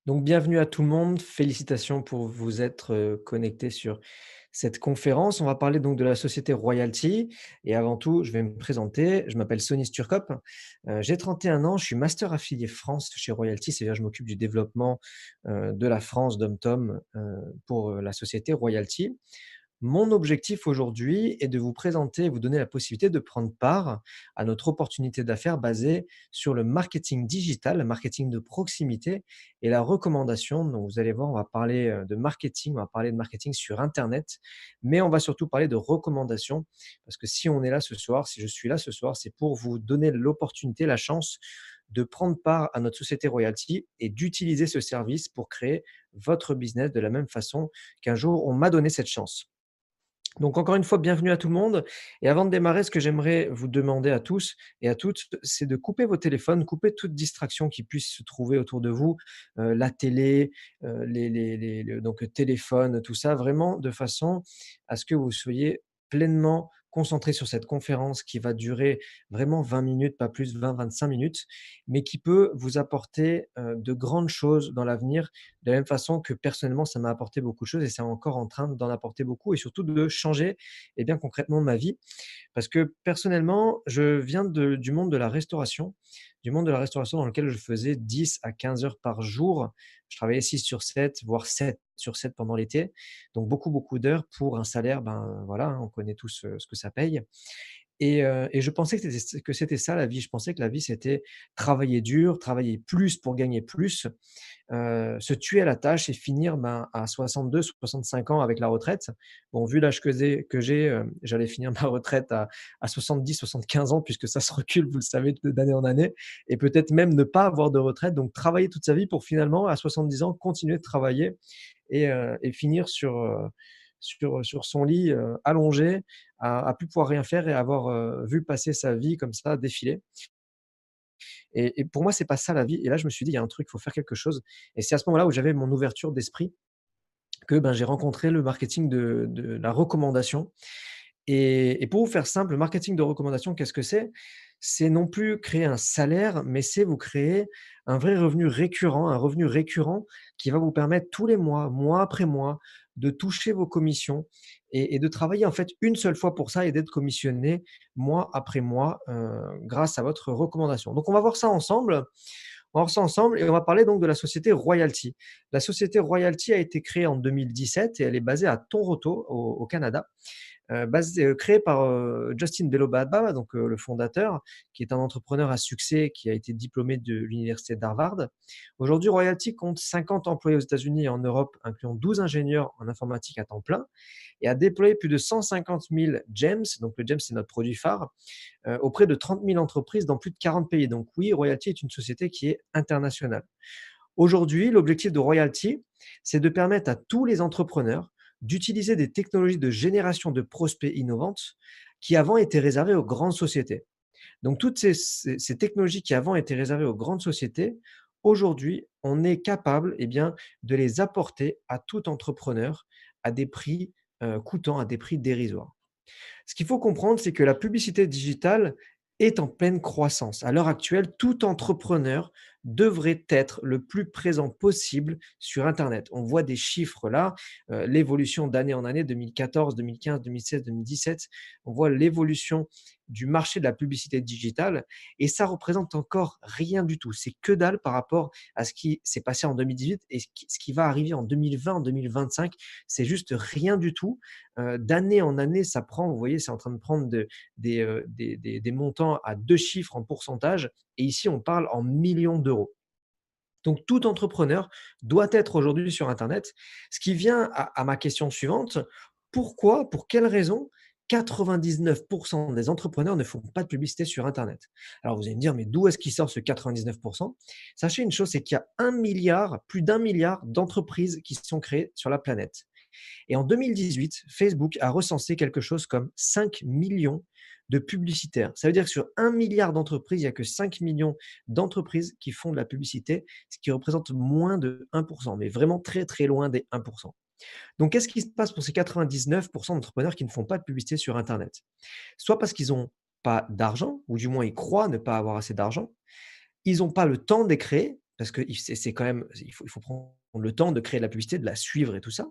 Donc bienvenue à tout le monde. Félicitations pour vous être, connectés sur cette conférence. On va parler donc de la société Royalty et avant tout, je vais me présenter. Je m'appelle Sonny Sturkop, j'ai 31 ans, je suis master affilié France chez Royalty, c'est-à-dire je m'occupe du développement, de la France DomTom, pour, la société Royalty. Mon objectif aujourd'hui est de vous présenter et vous donner la possibilité de prendre part à notre opportunité d'affaires basée sur le marketing digital, le marketing de proximité et la recommandation. Donc, vous allez voir, on va parler de marketing, on va parler de marketing sur Internet, mais on va surtout parler de recommandations parce que si on est là ce soir, si je suis là ce soir, c'est pour vous donner l'opportunité, la chance de prendre part à notre société Royalty et d'utiliser ce service pour créer votre business de la même façon qu'un jour on m'a donné cette chance. Donc encore une fois, bienvenue à tout le monde et avant de démarrer, ce que j'aimerais vous demander à tous et à toutes, c'est de couper vos téléphones, couper toute distraction qui puisse se trouver autour de vous, la télé, les le donc le téléphone, tout ça, vraiment de façon à ce que vous soyez pleinement concentrés sur cette conférence qui va durer vraiment 20 minutes, pas plus, 20-25 minutes, mais qui peut vous apporter, de grandes choses dans l'avenir de la même façon que personnellement, ça m'a apporté beaucoup de choses et c'est encore en train d'en apporter beaucoup et surtout de changer, et bien concrètement ma vie. Parce que personnellement, je viens du monde de la restauration, du monde de la restauration dans lequel je faisais 10 à 15 heures par jour. Je travaillais 6 sur 7, voire 7 sur 7 pendant l'été. Donc beaucoup, beaucoup d'heures pour un salaire, ben voilà, hein, on connaît tous, ce que ça paye. Et je pensais que c'était ça la vie. Je pensais que la vie, c'était travailler dur, travailler plus pour gagner plus, se tuer à la tâche et finir, ben, à 62-65 ans avec la retraite. Bon, vu l'âge que j'ai, j'allais finir ma retraite à 70-75 ans puisque ça se recule, vous le savez, d'année en année et peut-être même ne pas avoir de retraite, donc travailler toute sa vie pour finalement, à 70 ans, continuer de travailler et finir sur son lit, allongé, à plus pouvoir rien faire et avoir, vu passer sa vie comme ça défiler. Et pour moi, c'est pas ça la vie et là, je me suis dit: «Il y a un truc, il faut faire quelque chose» et c'est à ce moment-là où j'avais mon ouverture d'esprit que, ben, j'ai rencontré le marketing de la recommandation et pour vous faire simple, le marketing de recommandation, qu'est-ce que c'est? C'est non plus créer un salaire, mais c'est vous créer un vrai revenu récurrent, un revenu récurrent qui va vous permettre tous les mois, mois après mois, de toucher vos commissions et de travailler en fait une seule fois pour ça et d'être commissionné mois après mois, grâce à votre recommandation. Donc on va voir ça ensemble. On va voir ça ensemble et on va parler donc de la société Royalty. La société Royalty a été créée en 2017 et elle est basée à Toronto au Canada. Créé par, Justin Belobaba, donc le fondateur, qui est un entrepreneur à succès qui a été diplômé de l'université d'Harvard. Aujourd'hui, Royalty compte 50 employés aux États-Unis et en Europe, incluant 12 ingénieurs en informatique à temps plein et a déployé plus de 150 000 GEMS, donc le GEMS, c'est notre produit phare, auprès de 30 000 entreprises dans plus de 40 pays. Donc oui, Royalty est une société qui est internationale. Aujourd'hui, l'objectif de Royalty, c'est de permettre à tous les entrepreneurs d'utiliser des technologies de génération de prospects innovantes qui avant étaient réservées aux grandes sociétés. Donc toutes ces technologies qui avant étaient réservées aux grandes sociétés, aujourd'hui, on est capable, eh bien, de les apporter à tout entrepreneur à des prix, coûtants, à des prix dérisoires. Ce qu'il faut comprendre, c'est que la publicité digitale est en pleine croissance. À l'heure actuelle, tout entrepreneur devrait être le plus présent possible sur internet. On voit des chiffres là, l'évolution d'année en année, 2014, 2015, 2016, 2017. On voit l'évolution du marché de la publicité digitale et ça représente encore rien du tout. C'est que dalle par rapport à ce qui s'est passé en 2018 et ce qui va arriver en 2020, en 2025. C'est juste rien du tout. D'année en année, ça prend, vous voyez, c'est en train de prendre des montants à 2 chiffres en pourcentage et ici, on parle en millions d'euros. Donc tout entrepreneur doit être aujourd'hui sur internet. Ce qui vient à ma question suivante: pourquoi, pour quelle raison 99 des entrepreneurs ne font pas de publicité sur internet? Alors vous allez me dire: «Mais d'où est-ce qu'il sort ce 99? Sachez une chose, c'est qu'il y a 1 000 000, plus d'1 000 000 d'entreprises qui se sont créées sur la planète. Et en 2018, Facebook a recensé quelque chose comme 5 millions de publicitaires. Ça veut dire que sur 1 milliard d'entreprises, il n'y a que 5 millions d'entreprises qui font de la publicité, ce qui représente moins de 1%, mais vraiment très très loin des 1%. Donc qu'est-ce qui se passe pour ces 99% d'entrepreneurs qui ne font pas de publicité sur Internet? Soit parce qu'ils n'ont pas d'argent, ou du moins ils croient ne pas avoir assez d'argent, ils n'ont pas le temps de les créer, parce que c'est quand même il faut prendre le temps de créer de la publicité, de la suivre et tout ça.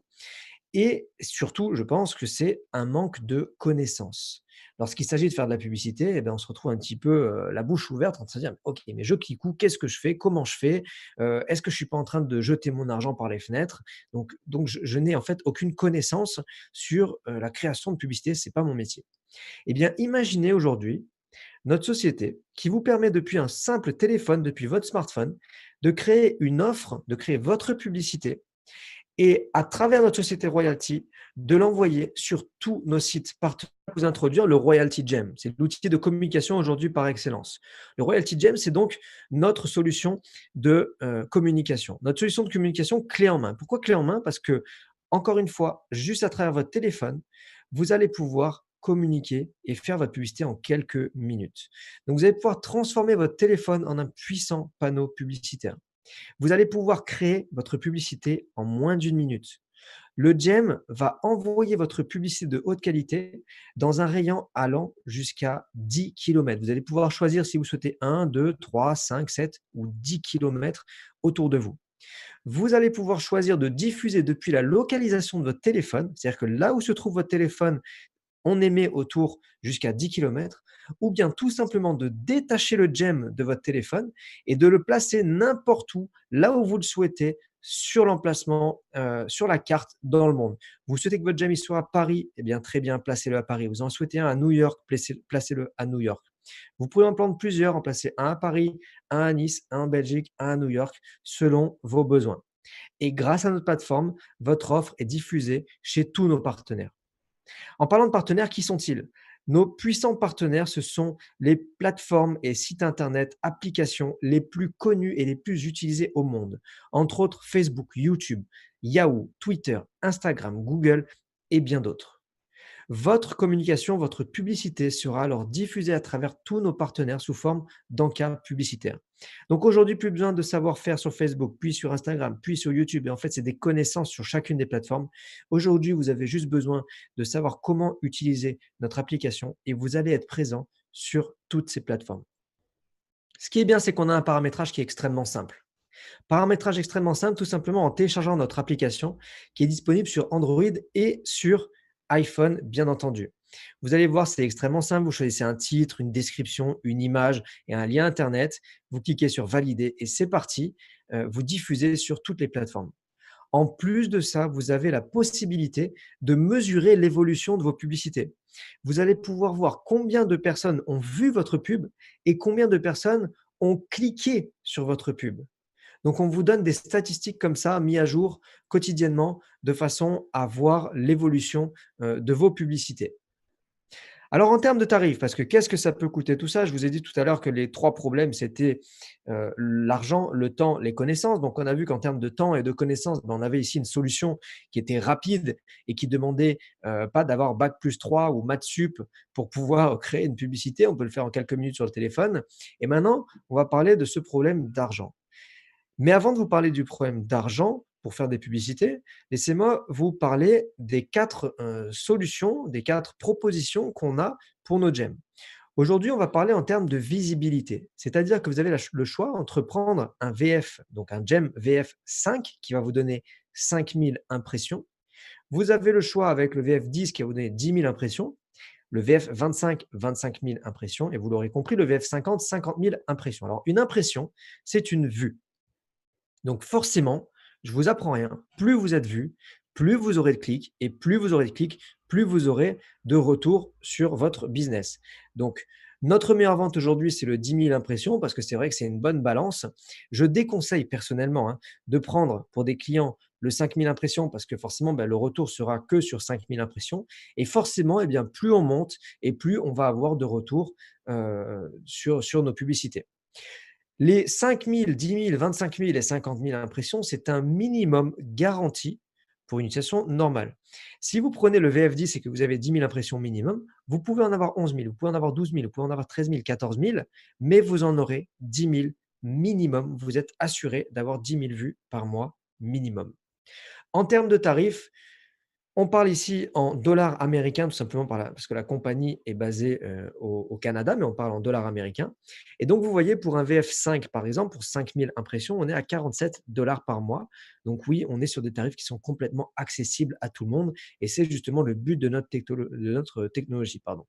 Et surtout, je pense que c'est un manque de connaissances. Lorsqu'il s'agit de faire de la publicité, eh ben, on se retrouve un petit peu, la bouche ouverte en train de se dire: «OK, mais je clique où? Qu'est-ce que je fais? Comment je fais? Est-ce que je suis pas en train de jeter mon argent par les fenêtres?» Donc je n'ai en fait aucune connaissance sur, la création de publicité, c'est pas mon métier. Eh bien, imaginez aujourd'hui notre société qui vous permet depuis un simple téléphone, depuis votre smartphone, de créer une offre, de créer votre publicité et à travers notre société Royalty, de l'envoyer sur tous nos sites partenaires. Vous introduire le Royalty Gem. C'est l'outil de communication aujourd'hui par excellence. Le Royalty Gem, c'est donc notre solution de communication. Notre solution de communication clé en main. Pourquoi clé en main? Parce que, encore une fois, juste à travers votre téléphone, vous allez pouvoir communiquer et faire votre publicité en quelques minutes. Donc, vous allez pouvoir transformer votre téléphone en un puissant panneau publicitaire. Vous allez pouvoir créer votre publicité en moins d'une minute. Le GEM va envoyer votre publicité de haute qualité dans un rayon allant jusqu'à 10 kilomètres. Vous allez pouvoir choisir si vous souhaitez 1, 2, 3, 5, 7 ou 10 kilomètres autour de vous. Vous allez pouvoir choisir de diffuser depuis la localisation de votre téléphone, c'est-à-dire que là où se trouve votre téléphone, on émet autour jusqu'à 10 kilomètres, ou bien tout simplement de détacher le gem de votre téléphone et de le placer n'importe où, là où vous le souhaitez, sur l'emplacement, sur la carte dans le monde. Vous souhaitez que votre gem il soit à Paris, eh bien très bien, placez-le à Paris. Vous en souhaitez un à New York, placez-le à New York. Vous pouvez en prendre plusieurs, en placer un à Paris, un à Nice, un en Belgique, un à New York, selon vos besoins. Et grâce à notre plateforme, votre offre est diffusée chez tous nos partenaires. En parlant de partenaires, qui sont-ils? Nos puissants partenaires, ce sont les plateformes et sites internet, applications les plus connus et les plus utilisés au monde. Entre autres, Facebook, YouTube, Yahoo, Twitter, Instagram, Google et bien d'autres. Votre communication, votre publicité sera alors diffusée à travers tous nos partenaires sous forme d'encart publicitaire. Donc aujourd'hui, plus besoin de savoir-faire sur Facebook, puis sur Instagram, puis sur YouTube. Et en fait, c'est des connaissances sur chacune des plateformes. Aujourd'hui, vous avez juste besoin de savoir comment utiliser notre application et vous allez être présent sur toutes ces plateformes. Ce qui est bien, c'est qu'on a un paramétrage qui est extrêmement simple. Paramétrage extrêmement simple, tout simplement en téléchargeant notre application qui est disponible sur Android et sur iPhone, bien entendu. Vous allez voir, c'est extrêmement simple. Vous choisissez un titre, une description, une image et un lien Internet. Vous cliquez sur Valider et c'est parti. Vous diffusez sur toutes les plateformes. En plus de ça, vous avez la possibilité de mesurer l'évolution de vos publicités. Vous allez pouvoir voir combien de personnes ont vu votre pub et combien de personnes ont cliqué sur votre pub. Donc, on vous donne des statistiques comme ça, mis à jour quotidiennement, de façon à voir l'évolution de vos publicités. Alors, en termes de tarifs, parce que qu'est-ce que ça peut coûter tout ça? Je vous ai dit tout à l'heure que les trois problèmes, c'était l'argent, le temps, les connaissances. Donc, on a vu qu'en termes de temps et de connaissances, ben, on avait ici une solution qui était rapide et qui demandait pas d'avoir bac plus 3 ou maths sup pour pouvoir créer une publicité. On peut le faire en quelques minutes sur le téléphone. Et maintenant, on va parler de ce problème d'argent. Mais avant de vous parler du problème d'argent pour faire des publicités, laissez-moi vous parler des 4 solutions, des 4 propositions qu'on a pour nos GEM. Aujourd'hui, on va parler en termes de visibilité. C'est-à-dire que vous avez le choix entre prendre un VF, donc un GEM VF 5 qui va vous donner 5000 impressions. Vous avez le choix avec le VF 10 qui va vous donner 10 000 impressions. Le VF 25, 25 000 impressions. Et vous l'aurez compris, le VF 50, 50 000 impressions. Alors, une impression, c'est une vue. Donc forcément, je vous apprends rien, plus vous êtes vu, plus vous aurez de clics et plus vous aurez de clics, plus vous aurez de retours sur votre business. Donc notre meilleure vente aujourd'hui, c'est le 10 000 impressions parce que c'est vrai que c'est une bonne balance. Je déconseille personnellement de prendre pour des clients le 5 000 impressions parce que forcément, le retour sera que sur 5 000 impressions. Et forcément, eh bien, plus on monte et plus on va avoir de retours sur nos publicités. Les 5 000, 10 000, 25 000 et 50 000 impressions, c'est un minimum garanti pour une utilisation normale. Si vous prenez le VF10 et que vous avez 10 000 impressions minimum, vous pouvez en avoir 11 000, vous pouvez en avoir 12 000, vous pouvez en avoir 13 000, 14 000, mais vous en aurez 10 000 minimum. Vous êtes assuré d'avoir 10 000 vues par mois minimum. En termes de tarifs, On parle ici en dollars américains, tout simplement parce que la compagnie est basée, au Canada, mais on parle en dollars américains et donc vous voyez pour un VF5 par exemple, pour 5 000 impressions, on est à 47 $ par mois. Donc oui, on est sur des tarifs qui sont complètement accessibles à tout le monde et c'est justement le but de notre technologie, pardon.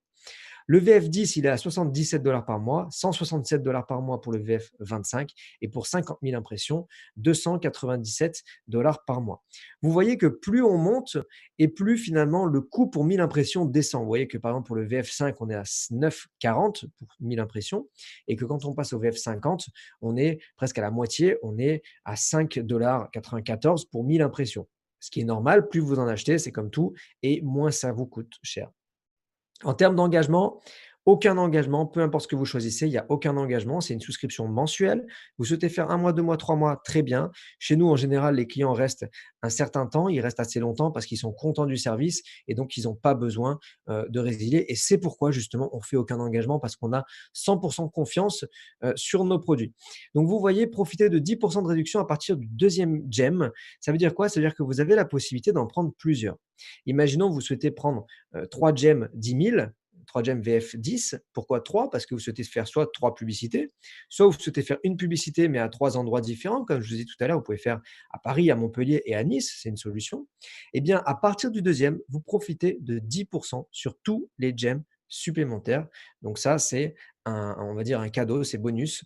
Le VF10, il est à 77 $ par mois, 167 $ par mois pour le VF25 et pour 50 000 impressions, 297 $ par mois. Vous voyez que plus on monte et plus finalement le coût pour 1000 impressions descend. Vous voyez que par exemple pour le VF5, on est à 9,40 pour 1000 impressions et que quand on passe au VF50, on est presque à la moitié, on est à 5,94 $ pour 1000 impressions. Ce qui est normal, plus vous en achetez, c'est comme tout, et moins ça vous coûte cher. En termes d'engagement, aucun engagement, peu importe ce que vous choisissez, il y a aucun engagement, c'est une souscription mensuelle. Vous souhaitez faire 1 mois, 2 mois, 3 mois, très bien. Chez nous, en général, les clients restent un certain temps, ils restent assez longtemps parce qu'ils sont contents du service et donc ils n'ont pas besoin, de résilier et c'est pourquoi justement on fait aucun engagement parce qu'on a 100 de confiance, sur nos produits. Donc vous voyez, profiter de 10 de réduction à partir du deuxième gem. Ça veut dire quoi? Ça veut dire que vous avez la possibilité d'en prendre plusieurs. Imaginons, vous souhaitez prendre 3 gemmes 10 000, 3 gemmes VF10. Pourquoi 3? Parce que vous souhaitez faire soit 3 publicités, soit vous souhaitez faire une publicité, mais à 3 endroits différents. Comme je vous ai dit tout à l'heure, vous pouvez faire à Paris, à Montpellier et à Nice, c'est une solution. Eh bien, à partir du deuxième, vous profitez de 10% sur tous les gemmes supplémentaires. Donc ça, c'est on va dire un cadeau, c'est bonus.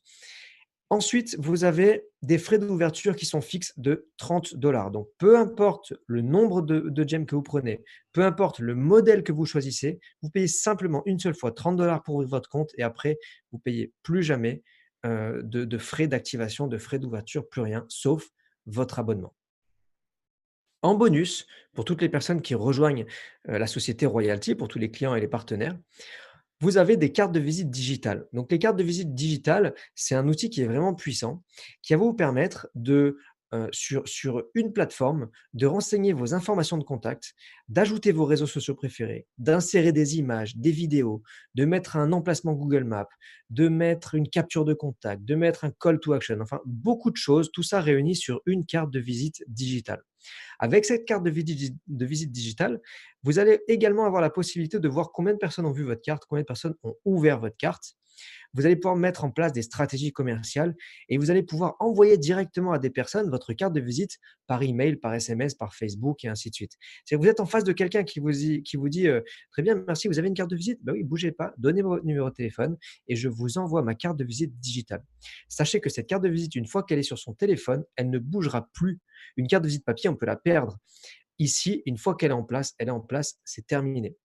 Ensuite, vous avez des frais d'ouverture qui sont fixes de 30 $. Donc, peu importe le nombre de gemmes que vous prenez, peu importe le modèle que vous choisissez, vous payez simplement une seule fois 30 $ pour ouvrir votre compte et après, vous payez plus jamais de frais d'activation, de frais d'ouverture, plus rien, sauf votre abonnement. En bonus, pour toutes les personnes qui rejoignent la société Royalty, pour tous les clients et les partenaires, vous avez des cartes de visite digitales. Donc les cartes de visite digitales, c'est un outil qui est vraiment puissant, qui va vous permettre de, sur une plateforme, de renseigner vos informations de contact, d'ajouter vos réseaux sociaux préférés, d'insérer des images, des vidéos, de mettre un emplacement Google Maps, de mettre une capture de contact, de mettre un call to action, enfin beaucoup de choses, tout ça réuni sur une carte de visite digitale. Avec cette carte de visite digitale, vous allez également avoir la possibilité de voir combien de personnes ont vu votre carte, combien de personnes ont ouvert votre carte. Vous allez pouvoir mettre en place des stratégies commerciales et vous allez pouvoir envoyer directement à des personnes votre carte de visite par email, par SMS, par Facebook et ainsi de suite. C'est que vous êtes en face de quelqu'un qui vous dit très bien, merci, vous avez une carte de visite? Bah oui, bougez pas, donnez-moi votre numéro de téléphone et je vous envoie ma carte de visite digitale. Sachez que cette carte de visite, une fois qu'elle est sur son téléphone, elle ne bougera plus. Une carte de visite papier, on peut la perdre. Ici, une fois qu'elle est en place, elle est en place, c'est terminé.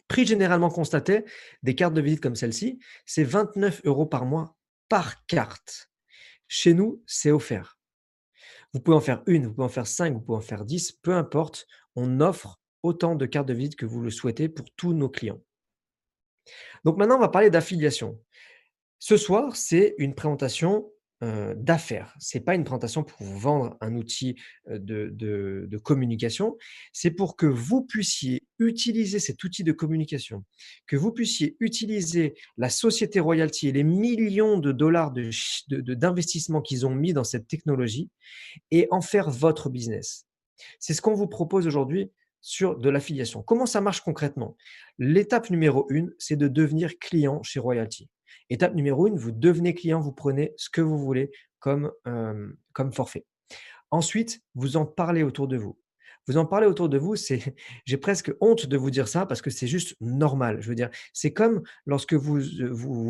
Prix généralement constaté des cartes de visite comme celle-ci, c'est 29 € par mois par carte. Chez nous, c'est offert. Vous pouvez en faire une, vous pouvez en faire 5, vous pouvez en faire 10, peu importe, on offre autant de cartes de visite que vous le souhaitez pour tous nos clients. Donc maintenant, on va parler d'affiliation. Ce soir, c'est une présentation, d'affaires. C'est pas une présentation pour vous vendre un outil, de communication. C'est pour que vous puissiez utiliser cet outil de communication, que vous puissiez utiliser la société Royalty et les millions de dollars d'investissement qu'ils ont mis dans cette technologie et en faire votre business. C'est ce qu'on vous propose aujourd'hui sur de l'affiliation. Comment ça marche concrètement? L'étape numéro 1, c'est de devenir client chez Royalty. Étape numéro 1, vous devenez client, vous prenez ce que vous voulez comme forfait. Ensuite, vous en parlez autour de vous. Vous en parlez autour de vous, c'est j'ai presque honte de vous dire ça parce que c'est juste normal. Je veux dire, c'est comme lorsque vous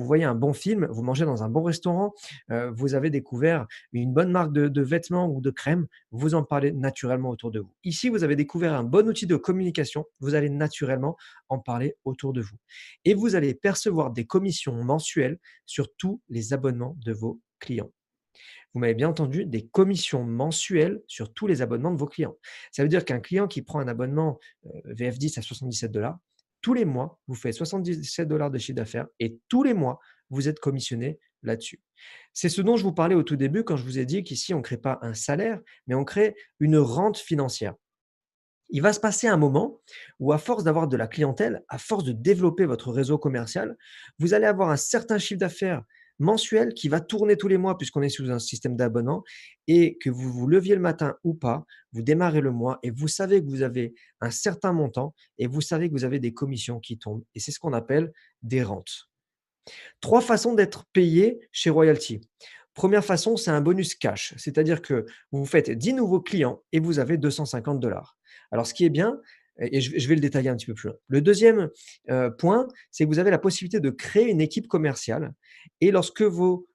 voyez un bon film, vous mangez dans un bon restaurant, vous avez découvert une bonne marque de vêtements ou de crème, vous en parlez naturellement autour de vous. Ici, vous avez découvert un bon outil de communication, vous allez naturellement en parler autour de vous et vous allez percevoir des commissions mensuelles sur tous les abonnements de vos clients. Vous m'avez bien entendu, des commissions mensuelles sur tous les abonnements de vos clients. Ça veut dire qu'un client qui prend un abonnement VF10 à 77 $, tous les mois, vous faites 77 $ de chiffre d'affaires et tous les mois, vous êtes commissionné là-dessus. C'est ce dont je vous parlais au tout début quand je vous ai dit qu'ici, on ne crée pas un salaire, mais on crée une rente financière. Il va se passer un moment où à force d'avoir de la clientèle, à force de développer votre réseau commercial, vous allez avoir un certain chiffre d'affaires mensuel qui va tourner tous les mois puisqu'on est sous un système d'abonnement et que vous vous leviez le matin ou pas, vous démarrez le mois et vous savez que vous avez un certain montant et vous savez que vous avez des commissions qui tombent et c'est ce qu'on appelle des rentes. 3 façons d'être payé chez Royalty. Première façon, c'est un bonus cash, c'est-à-dire que vous faites 10 nouveaux clients et vous avez 250 $. Alors ce qui est bien et je vais le détailler un petit peu plus loin. Le deuxième point, c'est que vous avez la possibilité de créer une équipe commerciale et lorsque vos,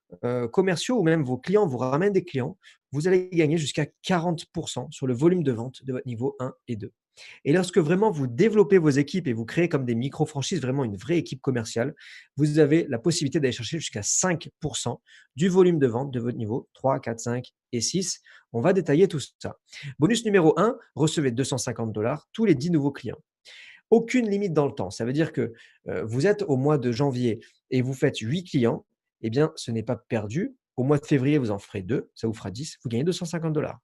commerciaux ou même vos clients vous ramènent des clients, vous allez gagner jusqu'à 40 sur le volume de vente de votre niveau 1 et 2. Et lorsque vraiment vous développez vos équipes et vous créez comme des micro-franchises, vraiment une vraie équipe commerciale, vous avez la possibilité d'aller chercher jusqu'à 5 du volume de vente de votre niveau 3, 4, 5 et 6. On va détailler tout ça. Bonus numéro 1, recevez 250 tous les 10 nouveaux clients. Aucune limite dans le temps. Ça veut dire que vous êtes au mois de janvier et vous faites 8 clients, eh bien, ce n'est pas perdu. Au mois de février, vous en ferez 2, ça vous fera 10, vous gagnez 250 $.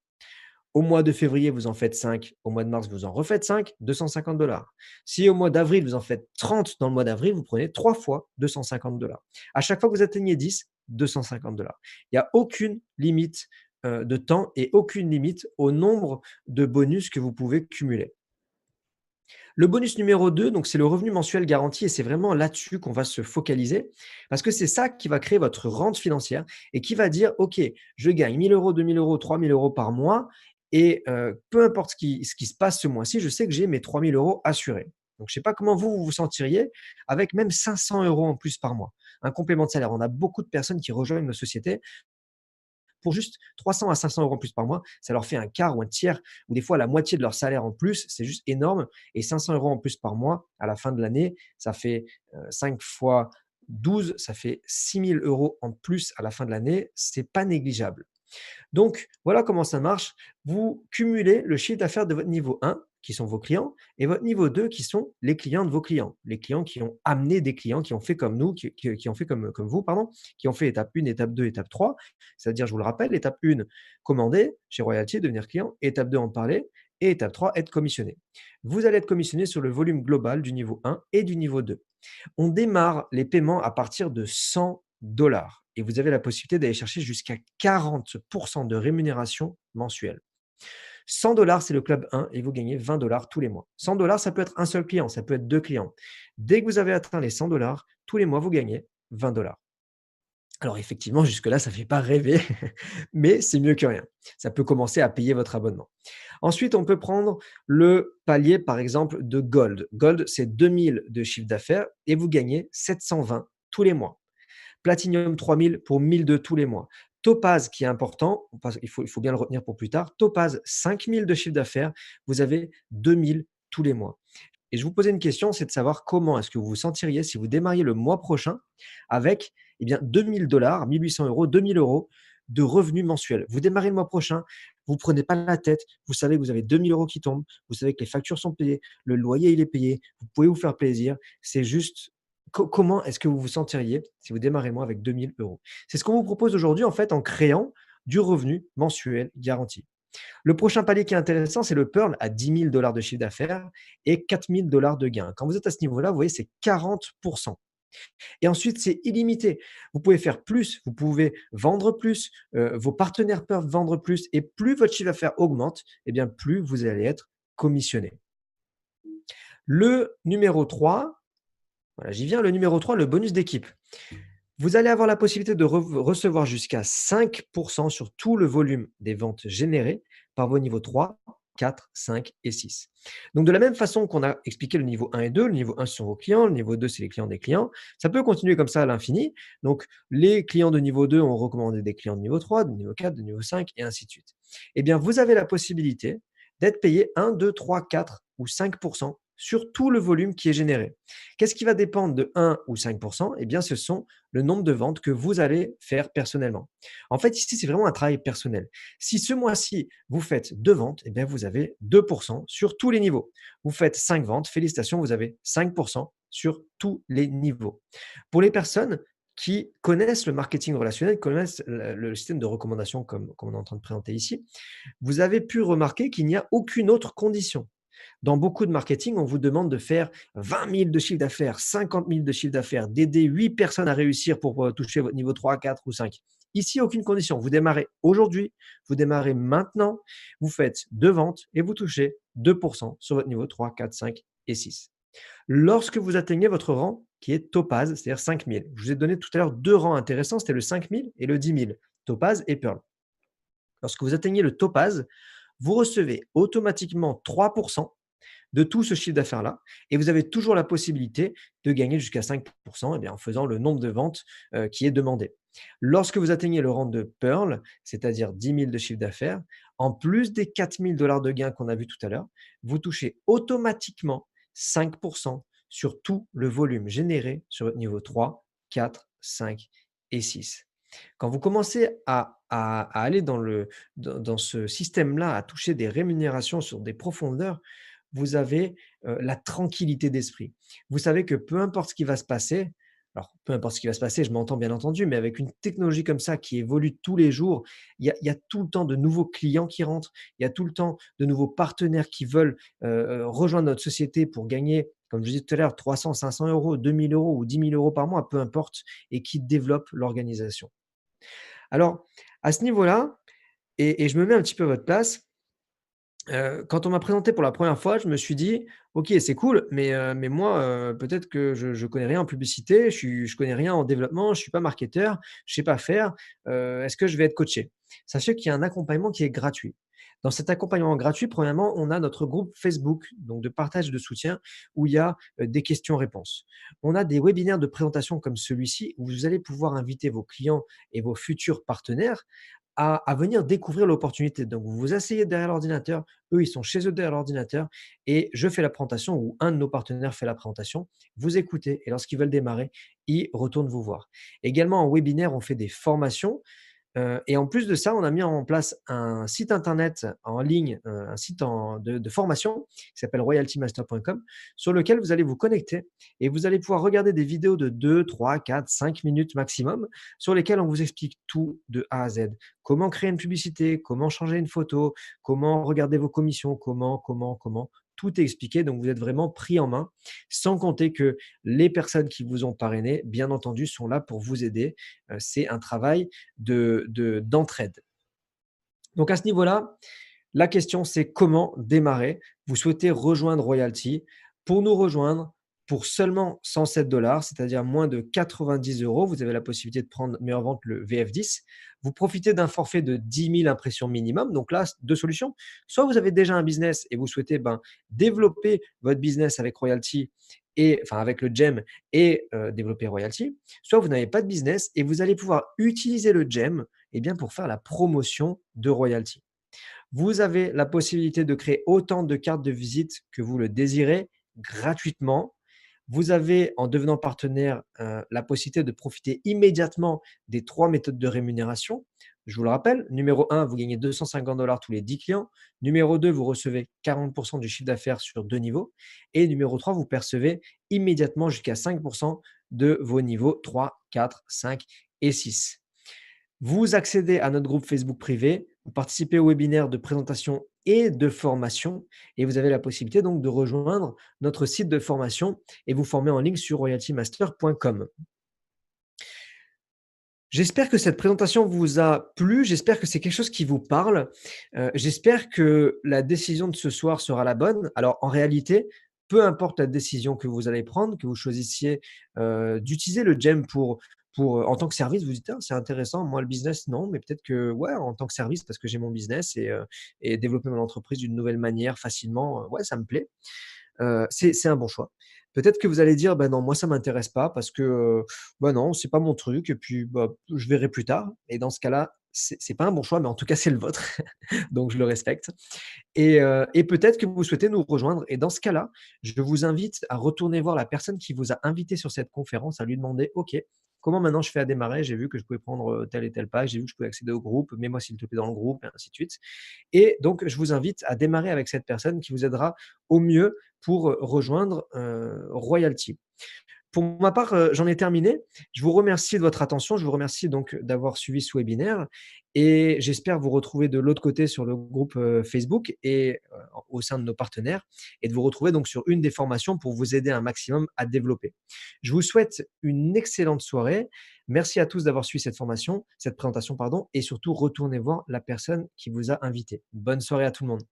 Au mois de février, vous en faites 5. Au mois de mars, vous en refaites 5, 250 $. Si au mois d'avril, vous en faites 30 dans le mois d'avril, vous prenez 3 fois 250 $. À chaque fois que vous atteignez 10, 250 $. Il n'y a aucune limite de temps et aucune limite au nombre de bonus que vous pouvez cumuler. Le bonus numéro 2, donc c'est le revenu mensuel garanti et c'est vraiment là-dessus qu'on va se focaliser parce que c'est ça qui va créer votre rente financière et qui va dire: «OK, je gagne 1 000 €, 2 000 €, 3 000 € par mois et peu importe ce qui se passe ce mois-ci, je sais que j'ai mes 3 000 € assurés». Donc je ne sais pas comment vous vous sentiriez avec même 500 € en plus par mois, un complément de salaire. On a beaucoup de personnes qui rejoignent nos sociétés pour juste 300 à 500 € en plus par mois, ça leur fait un quart ou un tiers ou des fois la moitié de leur salaire en plus. C'est juste énorme et 500 € en plus par mois à la fin de l'année, ça fait 5 fois 12, ça fait 6 000 € en plus à la fin de l'année. C'est pas négligeable. Donc, voilà comment ça marche. Vous cumulez le chiffre d'affaires de votre niveau 1, qui sont vos clients, et votre niveau 2, qui sont les clients de vos clients. Les clients qui ont amené des clients, qui ont fait comme nous, qui ont fait comme vous, pardon, qui ont fait étape 1, étape 2, étape 3. C'est-à-dire, je vous le rappelle, étape 1, commander chez Royalty, devenir client. Étape 2, en parler. Et étape 3, être commissionné. Vous allez être commissionné sur le volume global du niveau 1 et du niveau 2. On démarre les paiements à partir de 100 et vous avez la possibilité d'aller chercher jusqu'à 40 de rémunération mensuelle. 100 c'est le club 1 et vous gagnez 20 tous les mois. 100 ça peut être un seul client, ça peut être 2 clients. Dès que vous avez atteint les 100 tous les mois, vous gagnez 20 $. Alors effectivement, jusque-là, ça ne fait pas rêver, mais c'est mieux que rien. Ça peut commencer à payer votre abonnement. Ensuite, on peut prendre le palier, par exemple, de Gold. Gold, c'est 2000 de chiffre d'affaires et vous gagnez 720 tous les mois. Platinum 3000 pour 1002 tous les mois. Topaz qui est important, il faut bien le retenir pour plus tard. Topaz 5000 de chiffre d'affaires, vous avez 2000 tous les mois. Et je vous posais une question, c'est de savoir comment est-ce que vous vous sentiriez si vous démarriez le mois prochain avec eh bien 2000 $, 1800 €, 2000 € de revenus mensuels. Vous démarrez le mois prochain, vous ne prenez pas la tête, vous savez que vous avez 2000 € qui tombent, vous savez que les factures sont payées, le loyer il est payé, vous pouvez vous faire plaisir. C'est juste comment est-ce que vous vous sentiriez si vous démarrez le mois avec 2000 €? C'est ce qu'on vous propose aujourd'hui en fait en créant du revenu mensuel garanti. Le prochain palier qui est intéressant, c'est le Pearl à 10 000 $ de chiffre d'affaires et 4 000 $ de gains. Quand vous êtes à ce niveau-là, vous voyez, c'est 40 et ensuite, c'est illimité. Vous pouvez faire plus, vous pouvez vendre plus, vos partenaires peuvent vendre plus et plus votre chiffre d'affaires augmente, eh bien, plus vous allez être commissionné. Le numéro 3, voilà, j'y viens, le numéro 3, le bonus d'équipe. Vous allez avoir la possibilité de recevoir jusqu'à 5 sur tout le volume des ventes générées par vos niveaux 3, 4, 5 et 6. Donc de la même façon qu'on a expliqué le niveau 1 et 2, le niveau 1 ce sont vos clients, le niveau 2 c'est les clients des clients, ça peut continuer comme ça à l'infini. Donc les clients de niveau 2 ont recommandé des clients de niveau 3, de niveau 4, de niveau 5 et ainsi de suite. Eh bien vous avez la possibilité d'être payé 1, 2, 3, 4 ou 5 sur tout le volume qui est généré. Qu'est-ce qui va dépendre de 1 ou 5 Eh bien, ce sont le nombre de ventes que vous allez faire personnellement. En fait, ici, c'est vraiment un travail personnel. Si ce mois-ci, vous faites 2 ventes, eh bien, vous avez 2 sur tous les niveaux. Vous faites 5 ventes, félicitations, vous avez 5 sur tous les niveaux. Pour les personnes qui connaissent le marketing relationnel, connaissent le système de recommandation comme on est en train de présenter ici, vous avez pu remarquer qu'il n'y a aucune autre condition. Dans beaucoup de marketing, on vous demande de faire 20 000 de chiffre d'affaires, 50 000 de chiffre d'affaires, d'aider 8 personnes à réussir pour toucher votre niveau 3, 4 ou 5. Ici, aucune condition. Vous démarrez aujourd'hui, vous démarrez maintenant, vous faites 2 ventes et vous touchez 2% sur votre niveau 3, 4, 5 et 6. Lorsque vous atteignez votre rang qui est topaz, c'est-à-dire 5 000, je vous ai donné tout à l'heure 2 rangs intéressants, c'était le 5 000 et le 10 000, topaz et pearl. Lorsque vous atteignez le topaz, vous recevez automatiquement 3% de tout ce chiffre d'affaires-là et vous avez toujours la possibilité de gagner jusqu'à 5% en faisant le nombre de ventes qui est demandé. Lorsque vous atteignez le rang de Pearl, c'est-à-dire 10 000 de chiffre d'affaires, en plus des 4 000 de gains qu'on a vu tout à l'heure, vous touchez automatiquement 5% sur tout le volume généré sur votre niveau 3, 4, 5 et 6. Quand vous commencez à aller dans ce système-là, à toucher des rémunérations sur des profondeurs, vous avez la tranquillité d'esprit. Vous savez que peu importe ce qui va se passer, alors peu importe ce qui va se passer, je m'entends bien entendu, mais avec une technologie comme ça qui évolue tous les jours, il y a tout le temps de nouveaux clients qui rentrent, il y a tout le temps de nouveaux partenaires qui veulent rejoindre notre société pour gagner, comme je disais tout à l'heure, 300, 500 euros, 2 000 euros ou 10 000 euros par mois, peu importe, et qui développent l'organisation. Alors, à ce niveau-là, et je me mets un petit peu à votre place, quand on m'a présenté pour la première fois, je me suis dit: «OK, c'est cool, mais moi, peut-être que je connais rien en publicité, je connais rien en développement, je suis pas marketeur, je sais pas faire, est-ce que je vais être coaché?» Sachez qu'il y a un accompagnement qui est gratuit. Dans cet accompagnement gratuit, premièrement, on a notre groupe Facebook, donc de partage de soutien, où il y a, des questions-réponses. On a des webinaires de présentation comme celui-ci, où vous allez pouvoir inviter vos clients et vos futurs partenaires à venir découvrir l'opportunité. Donc, vous vous asseyez derrière l'ordinateur, eux, ils sont chez eux derrière l'ordinateur et je fais la présentation ou un de nos partenaires fait la présentation. Vous écoutez et lorsqu'ils veulent démarrer, ils retournent vous voir. Également, en webinaire, on fait des formations. Et en plus de ça, on a mis en place un site internet en ligne, un site de formation qui s'appelle royaltymaster.com, sur lequel vous allez vous connecter et vous allez pouvoir regarder des vidéos de 2, 3, 4, 5 minutes maximum, sur lesquelles on vous explique tout de A à Z. Comment créer une publicité, comment changer une photo, comment regarder vos commissions, comment. Tout est expliqué, donc vous êtes vraiment pris en main, sans compter que les personnes qui vous ont parrainé, bien entendu, sont là pour vous aider. C'est un travail d'entraide. Donc à ce niveau-là, la question c'est comment démarrer? Vous souhaitez rejoindre Royalty. Pour nous rejoindre, pour seulement 107 $, c'est-à-dire moins de 90 euros, vous avez la possibilité de prendre meilleure vente le VF10. Vous profitez d'un forfait de 10 000 impressions minimum. Donc là, deux solutions. Soit vous avez déjà un business et vous souhaitez développer votre business avec Royalty et enfin avec le GEM et développer Royalty. Soit vous n'avez pas de business et vous allez pouvoir utiliser le GEM pour faire la promotion de Royalty. Vous avez la possibilité de créer autant de cartes de visite que vous le désirez gratuitement. Vous avez, en devenant partenaire, la possibilité de profiter immédiatement des 3 méthodes de rémunération. Je vous le rappelle, numéro 1, vous gagnez 250 $ tous les 10 clients. Numéro 2, vous recevez 40% du chiffre d'affaires sur 2 niveaux. Et numéro 3, vous percevez immédiatement jusqu'à 5% de vos niveaux 3, 4, 5 et 6. Vous accédez à notre groupe Facebook privé, vous participez au webinaire de présentation et de formation et vous avez la possibilité donc de rejoindre notre site de formation et vous former en ligne sur royaltymaster.com. J'espère que cette présentation vous a plu, j'espère que c'est quelque chose qui vous parle. J'espère que la décision de ce soir sera la bonne. Alors en réalité, peu importe la décision que vous allez prendre, que vous choisissiez, d'utiliser le GEM en tant que service, vous dites: «Ah, c'est intéressant, moi le business non, mais peut-être que ouais, en tant que service parce que j'ai mon business et développer mon entreprise d'une nouvelle manière facilement, ouais, ça me plaît». C'est un bon choix. Peut-être que vous allez dire: «Bah, non, moi ça m'intéresse pas parce que, bah, non, c'est pas mon truc et puis, bah, je verrai plus tard» et dans ce cas-là, c'est pas un bon choix, mais en tout cas, c'est le vôtre, donc je le respecte et peut-être que vous souhaitez nous rejoindre et dans ce cas-là, je vous invite à retourner voir la personne qui vous a invité sur cette conférence, à lui demander: «OK, comment maintenant je fais à démarrer? J'ai vu que je pouvais prendre, telle et telle page, j'ai vu que je pouvais accéder au groupe, mets-moi s'il te plaît dans le groupe» et ainsi de suite et donc je vous invite à démarrer avec cette personne qui vous aidera au mieux pour, rejoindre, Royalty. Pour ma part, j'en ai terminé. Je vous remercie de votre attention. Je vous remercie donc d'avoir suivi ce webinaire et j'espère vous retrouver de l'autre côté sur le groupe, Facebook et au sein de nos partenaires et de vous retrouver donc sur une des formations pour vous aider un maximum à développer. Je vous souhaite une excellente soirée. Merci à tous d'avoir suivi cette présentation pardon et surtout retournez voir la personne qui vous a invité. Bonne soirée à tout le monde.